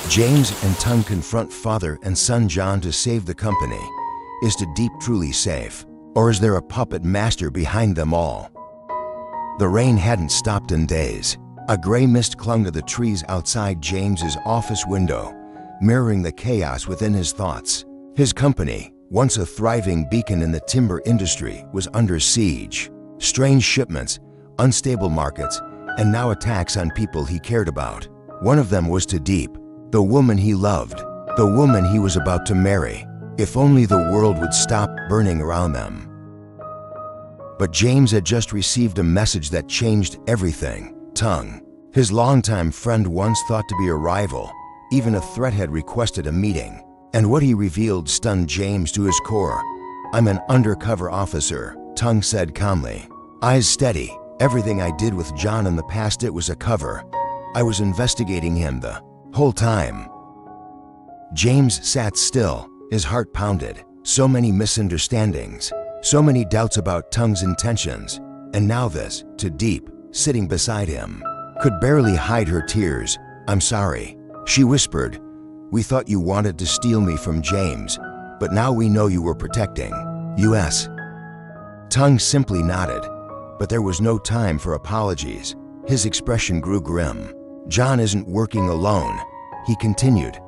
James and Tung confront father and son John to save the company. Is Tu Diep truly safe? Or is there a puppet master behind them all? The rain hadn't stopped in days. A gray mist clung to the trees outside James's office window, mirroring the chaos within his thoughts. His company, once a thriving beacon in the timber industry, was under siege. Strange shipments, unstable markets, and now attacks on people he cared about. One of them was Tu Diep, the woman he loved, the woman he was about to marry. If only the world would stop burning around them. But James had just received a message that changed everything. Tung, his longtime friend, once thought to be a rival, even a threat, had requested a meeting. And what he revealed stunned James to his core. "I'm an undercover officer," Tung said calmly. Eyes steady. "Everything I did with John in the past, it was a cover. I was investigating him the whole time." James sat still. His heart pounded. So many misunderstandings, so many doubts about Tung's intentions. And now this, Tu Diep, sitting beside him, could barely hide her tears. "I'm sorry," she whispered. "We thought you wanted to steal me from James, but now we know you were protecting us." Tung simply nodded, but there was no time for apologies. His expression grew grim. "John isn't working alone," he continued.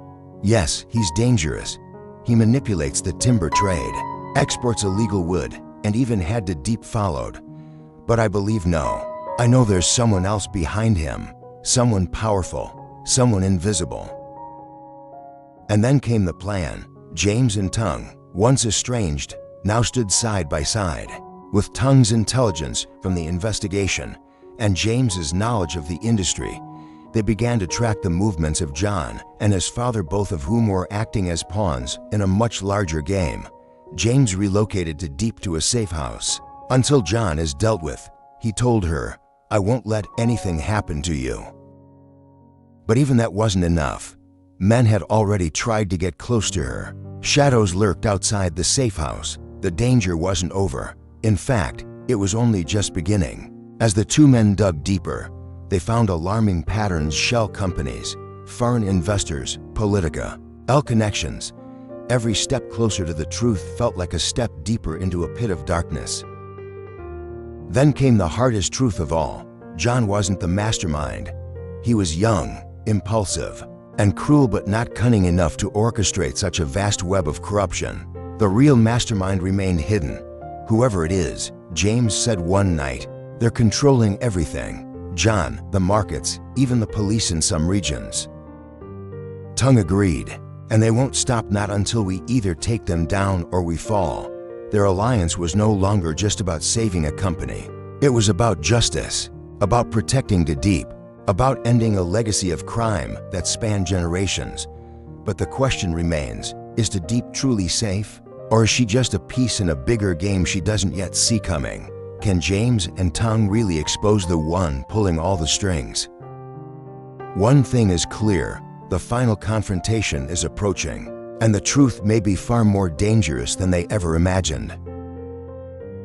"Yes, he's dangerous. He manipulates the timber trade, exports illegal wood, and even had Tu Diep followed. But I believe no. I know there's someone else behind him, someone powerful, someone invisible." And then came the plan. James and Tung, once estranged, now stood side by side. With Tung's intelligence from the investigation and James's knowledge of the industry, they began to track the movements of John and his father, both of whom were acting as pawns in a much larger game. James relocated Tu Diep to a safe house. "Until John is dealt with," he told her, "I won't let anything happen to you." But even that wasn't enough. Men had already tried to get close to her. Shadows lurked outside the safe house. The danger wasn't over. In fact, it was only just beginning. As the two men dug deeper, they found alarming patterns: shell companies, foreign investors, politica, L connections. Every step closer to the truth felt like a step deeper into a pit of darkness. Then came the hardest truth of all. John wasn't the mastermind. He was young, impulsive, and cruel, but not cunning enough to orchestrate such a vast web of corruption. The real mastermind remained hidden. "Whoever it is," James said one night, "they're controlling everything. John, the markets, even the police in some regions." Tung agreed. "And they won't stop, not until we either take them down or we fall." Their alliance was no longer just about saving a company. It was about justice, about protecting Tu Diep, about ending a legacy of crime that spanned generations. But the question remains, is Tu Diep truly safe? Or is she just a piece in a bigger game she doesn't yet see coming? Can James and Tung really expose the one pulling all the strings? One thing is clear: the final confrontation is approaching, and the truth may be far more dangerous than they ever imagined.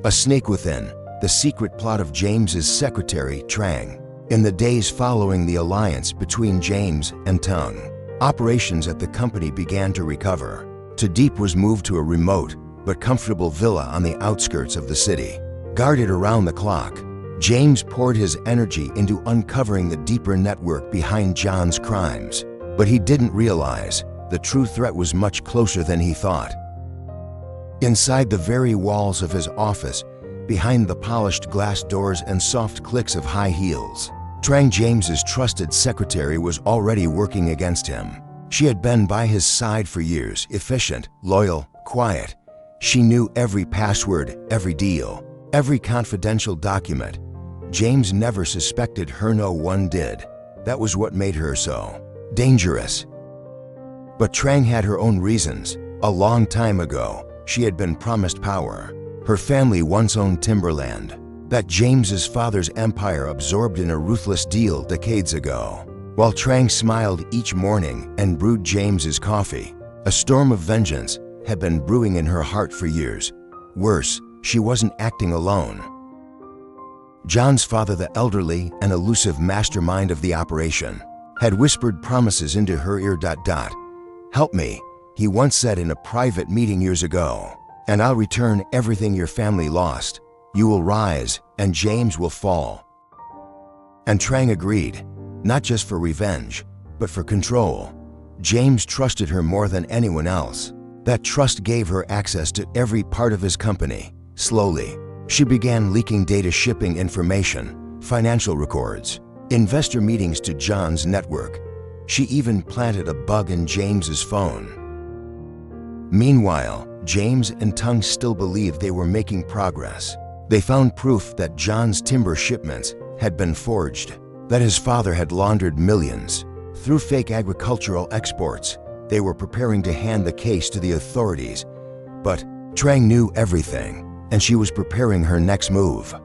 A snake within, the secret plot of James's secretary, Trang. In the days following the alliance between James and Tung, operations at the company began to recover. Tu Diep was moved to a remote but comfortable villa on the outskirts of the city. Guarded around the clock, James poured his energy into uncovering the deeper network behind John's crimes. But he didn't realize the true threat was much closer than he thought. Inside the very walls of his office, behind the polished glass doors and soft clicks of high heels, Trang, James's trusted secretary, was already working against him. She had been by his side for years, efficient, loyal, quiet. She knew every password, every deal, every confidential document. James never suspected her, no one did. That was what made her so dangerous. But Trang had her own reasons. A long time ago, she had been promised power. Her family once owned timberland that James's father's empire absorbed in a ruthless deal decades ago. While Trang smiled each morning and brewed James's coffee, a storm of vengeance had been brewing in her heart for years. Worse, she wasn't acting alone. John's father, the elderly and elusive mastermind of the operation, had whispered promises into her ear. Help me, he once said in a private meeting years ago, and I'll return everything your family lost. You will rise, and James will fall. And Trang agreed, not just for revenge, but for control. James trusted her more than anyone else. That trust gave her access to every part of his company. Slowly, she began leaking data, shipping information, financial records, investor meetings to John's network. She even planted a bug in James's phone. Meanwhile, James and Tung still believed they were making progress. They found proof that John's timber shipments had been forged, that his father had laundered millions through fake agricultural exports. They were preparing to hand the case to the authorities, but Trang knew everything, and she was preparing her next move.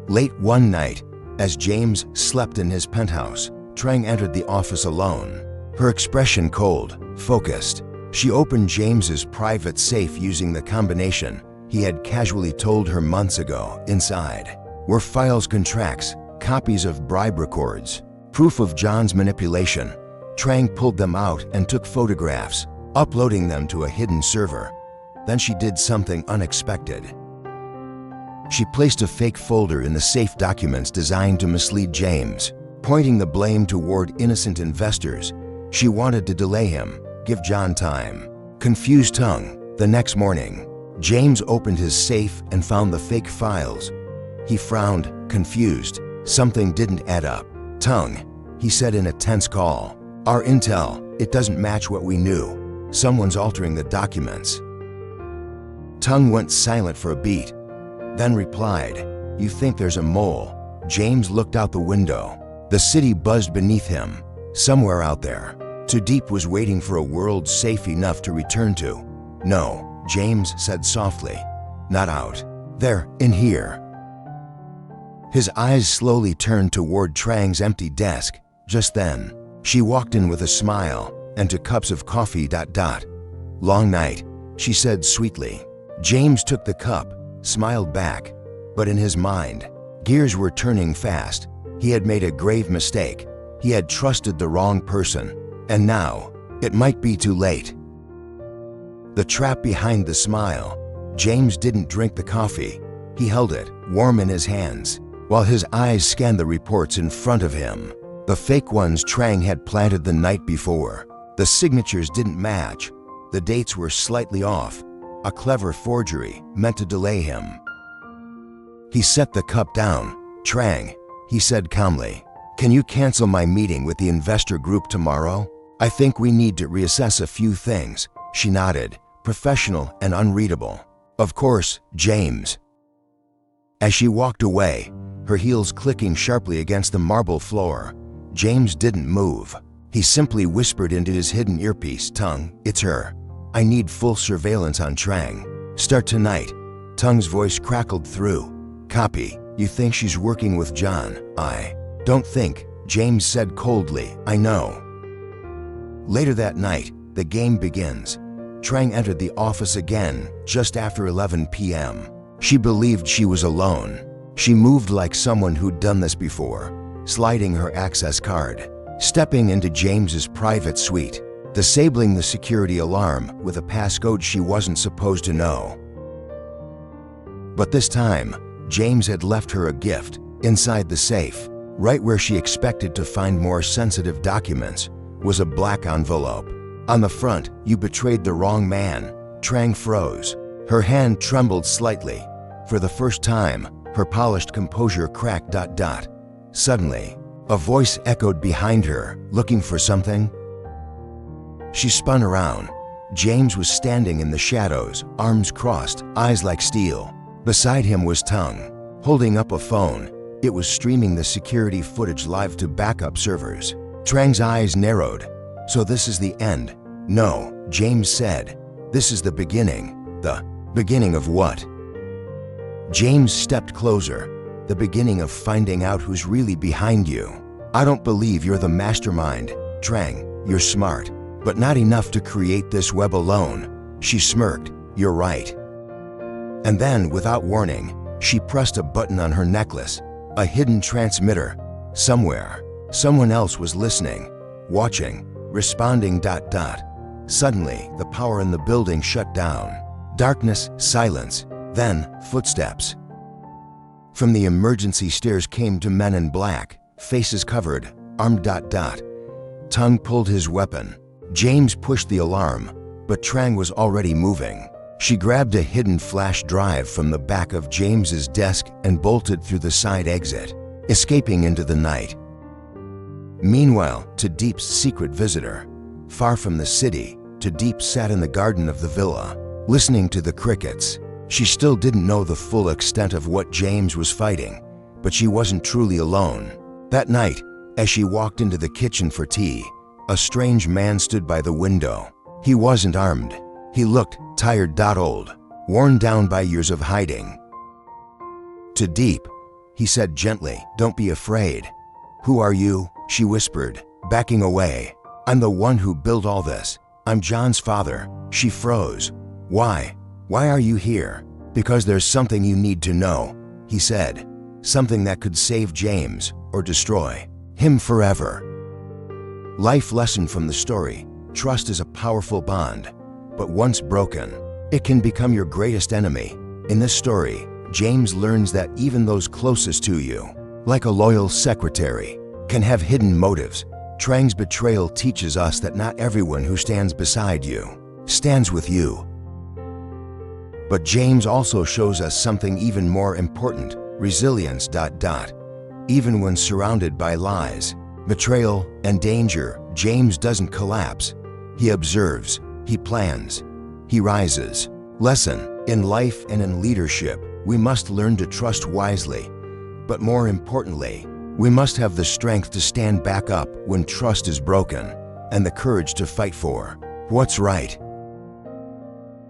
Late one night, as James slept in his penthouse, Trang entered the office alone. Her expression cold, focused. She opened James's private safe using the combination he had casually told her months ago. Inside were files, contracts, copies of bribe records, proof of John's manipulation. Trang pulled them out and took photographs, uploading them to a hidden server. Then she did something unexpected. She placed a fake folder in the safe, documents designed to mislead James, pointing the blame toward innocent investors. She wanted to delay him, give John time. Confused Tung. The next morning, James opened his safe and found the fake files. He frowned, confused. Something didn't add up. Tung, he said in a tense call. Our intel, it doesn't match what we knew. Someone's altering the documents. Tung went silent for a beat, then replied, You think there's a mole? James looked out the window. The city buzzed beneath him. Somewhere out there, Tu Diep was waiting for a world safe enough to return to. No, James said softly. Not out there, in here. His eyes slowly turned toward Trang's empty desk. Just then, she walked in with a smile and 2 cups of coffee. Long night, she said sweetly. James took the cup, smiled back, but in his mind, gears were turning fast. He had made a grave mistake. He had trusted the wrong person, and now it might be too late. The trap behind the smile. James didn't drink the coffee. He held it, warm in his hands, while his eyes scanned the reports in front of him. The fake ones Trang had planted the night before. The signatures didn't match. The dates were slightly off. A clever forgery meant to delay him. He set the cup down. Trang, he said calmly, can you cancel my meeting with the investor group tomorrow? I think we need to reassess a few things. She nodded, professional and unreadable. Of course, James. As she walked away, her heels clicking sharply against the marble floor, James didn't move. He simply whispered into his hidden earpiece, Tung, it's her. I need full surveillance on Trang. Start tonight. Tung's voice crackled through. Copy. You think she's working with John? I don't think, James said coldly. I know. Later that night, the game begins. Trang entered the office again, just after 11 p.m. She believed she was alone. She moved like someone who'd done this before, sliding her access card, stepping into James's private suite, disabling the security alarm with a passcode she wasn't supposed to know. But this time, James had left her a gift inside the safe. Right where she expected to find more sensitive documents was a black envelope. On the front, you betrayed the wrong man. Trang froze. Her hand trembled slightly. For the first time, her polished composure cracked. Suddenly, a voice echoed behind her, looking for something. She spun around. James was standing in the shadows, arms crossed, eyes like steel. Beside him was Tung, holding up a phone. It was streaming the security footage live to backup servers. Trang's eyes narrowed. So this is the end? No, James said. This is the beginning. The beginning of what? James stepped closer. The beginning of finding out who's really behind you. I don't believe you're the mastermind. Trang, you're smart, but not enough to create this web alone. She smirked. You're right. And then, without warning, she pressed a button on her necklace. A hidden transmitter. Somewhere, Someone else was listening, watching, responding. Suddenly, the power in the building shut down. Darkness, silence, then footsteps. From the emergency stairs came two men in black, faces covered, armed. Tung pulled his weapon. James pushed the alarm, but Trang was already moving. She grabbed a hidden flash drive from the back of James's desk and bolted through the side exit, escaping into the night. Meanwhile, Tu Diep's secret visitor. Far from the city, Tu Diep sat in the garden of the villa, listening to the crickets. She still didn't know the full extent of what James was fighting, but she wasn't truly alone. That night, as she walked into the kitchen for tea, a strange man stood by the window. He wasn't armed. He looked tired, old, worn down by years of hiding. Tu Diep, he said gently, "Don't be afraid." "Who are you?" she whispered, backing away. "I'm the one who built all this. I'm John's father." She froze. Why? Why are you here?" "Because there's something you need to know," he said. "Something that could save James or destroy him forever." Life lesson from the story: trust is a powerful bond, but once broken, it can become your greatest enemy. In this story, James learns that even those closest to you, like a loyal secretary, can have hidden motives. Trang's betrayal teaches us that not everyone who stands beside you stands with you. But James also shows us something even more important: resilience. Even when surrounded by lies, betrayal, and danger, James doesn't collapse. He observes, he plans, he rises. Lesson: in life and in leadership, we must learn to trust wisely. But more importantly, we must have the strength to stand back up when trust is broken, and the courage to fight for what's right.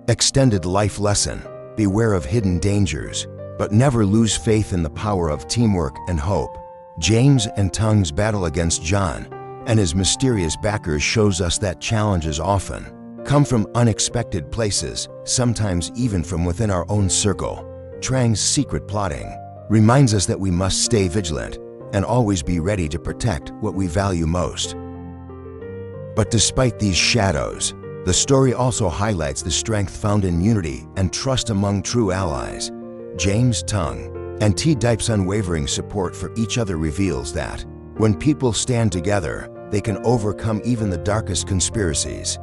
Extended life lesson: beware of hidden dangers, but never lose faith in the power of teamwork and hope. James and Tung's battle against John and his mysterious backers shows us that challenges often come from unexpected places, sometimes even from within our own circle. Trang's secret plotting reminds us that we must stay vigilant and always be ready to protect what we value most. But despite these shadows, the story also highlights the strength found in unity and trust among true allies. James, Tung, and Tu Diep's unwavering support for each other reveals that when people stand together, they can overcome even the darkest conspiracies.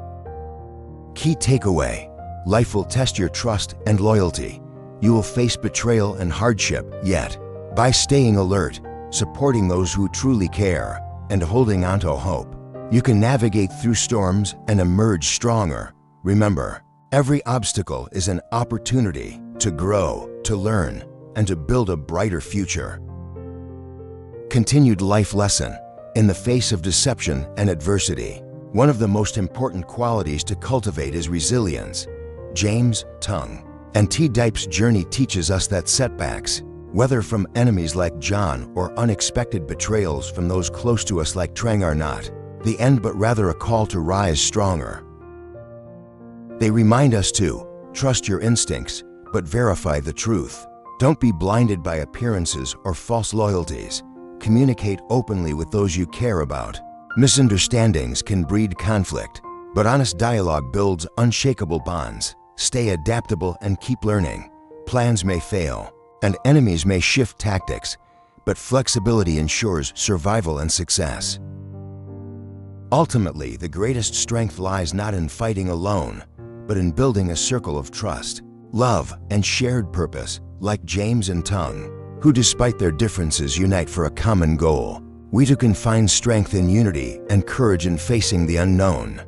Key takeaway: life will test your trust and loyalty. You will face betrayal and hardship, yet, by staying alert, supporting those who truly care, and holding on to hope, you can navigate through storms and emerge stronger. Remember, every obstacle is an opportunity to grow, to learn, and to build a brighter future. Continued life lesson: in the face of deception and adversity, one of the most important qualities to cultivate is resilience. James, Tung, and Tu Diep's journey teaches us that setbacks, whether from enemies like John or unexpected betrayals from those close to us like Trang, are not the end but rather a call to rise stronger. They remind us to trust your instincts but verify the truth. Don't be blinded by appearances or false loyalties. Communicate openly with those you care about. Misunderstandings can breed conflict, but honest dialogue builds unshakable bonds. Stay adaptable and keep learning. Plans may fail, and enemies may shift tactics, but flexibility ensures survival and success. Ultimately, the greatest strength lies not in fighting alone, but in building a circle of trust, love, and shared purpose, like James and Tung, who despite their differences unite for a common goal. We too can find strength in unity and courage in facing the unknown.